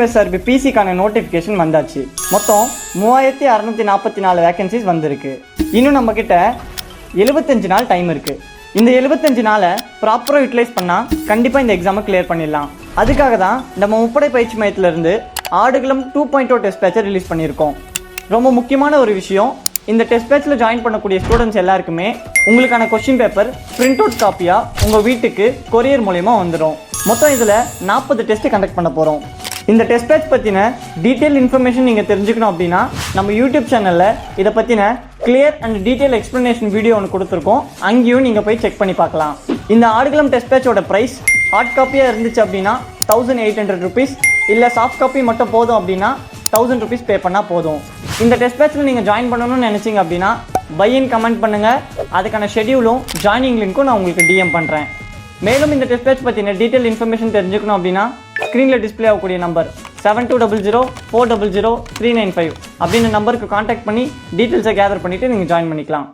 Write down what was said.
University பிசிக்கான notification வந்தாச்சு. மொத்தம் 3644 vacancies வந்திருக்கு. இன்னும் நம்ம கிட்ட 75 நாள் டைம் இருக்கு. இந்த 75 நாளை ப்ராப்பராக யூட்டிலைஸ் பண்ணால் கண்டிப்பாக இந்த எக்ஸாமை கிளியர் பண்ணிடலாம். அதுக்காக தான் நம்ம முப்படை பயிற்சி மையத்திலிருந்து ஆடுகளம் 2.0 டெஸ்ட் பேட்சை ரிலீஸ் பண்ணியிருக்கோம். ரொம்ப முக்கியமான ஒரு விஷயம், இந்த டெஸ்ட் பேட்சில் ஜாயின் பண்ணக்கூடிய ஸ்டூடெண்ட்ஸ் எல்லாருக்குமே உங்களுக்கான கொஸ்டின் பேப்பர் பிரிண்ட் அவுட் காப்பியாக உங்கள் வீட்டுக்கு கொரியர் மூலயமா வந்துடும். மொத்தம் இதில் 40 டெஸ்ட்டு கண்டக்ட் பண்ண போகிறோம். இந்த டெஸ்ட் பேட்ச் பற்றின டீட்டெயில் இன்ஃபர்மேஷன் நீங்கள் தெரிஞ்சுக்கணும் அப்படின்னா நம்ம யூடியூப் சேனலில் இதை பற்றின clear and detail explanation video ஒன்று கொடுத்துருக்கோம். அங்கேயும் நீங்கள் போய் செக் பண்ணி பார்க்கலாம். இந்த ஆடுகளம் டெஸ்ட் பேட்சோட ப்ரைஸ் ஹார்ட் காப்பியாக இருந்துச்சு அப்படின்னா 1800 ருபீஸ், இல்லை சாஃப்ட் காப்பி மட்டும் போதும் அப்படின்னா 1000 ருபீஸ் பே பண்ணால் போதும். இந்த டெஸ்ட் பேட்சில் நீங்கள் ஜாயின் பண்ணணும்னு நினச்சிங்க அப்படின்னா பையன் கமெண்ட் பண்ணுங்கள். அதுக்கான ஷெடியூலும் ஜாயினிங் லிங்க்கும் நான் உங்களுக்கு டிஎம் பண்ணுறேன். மேலும் இந்த டெஸ்ட் பேட்ச் பற்றின டீட்டெயில் இன்ஃபர்மேஷன் தெரிஞ்சுக்கணும் அப்படின்னா ஸ்க்ரீனில் டிஸ்பிளே ஆகக்கூடிய நம்பர் 7200 400 395 அப்படின்னு நம்பருக்கு கான்டாக்ட் பண்ணி டீட்டெயில்ஸை கேதர் பண்ணிவிட்டு நீங்கள் ஜாயின் பண்ணிக்கலாம்.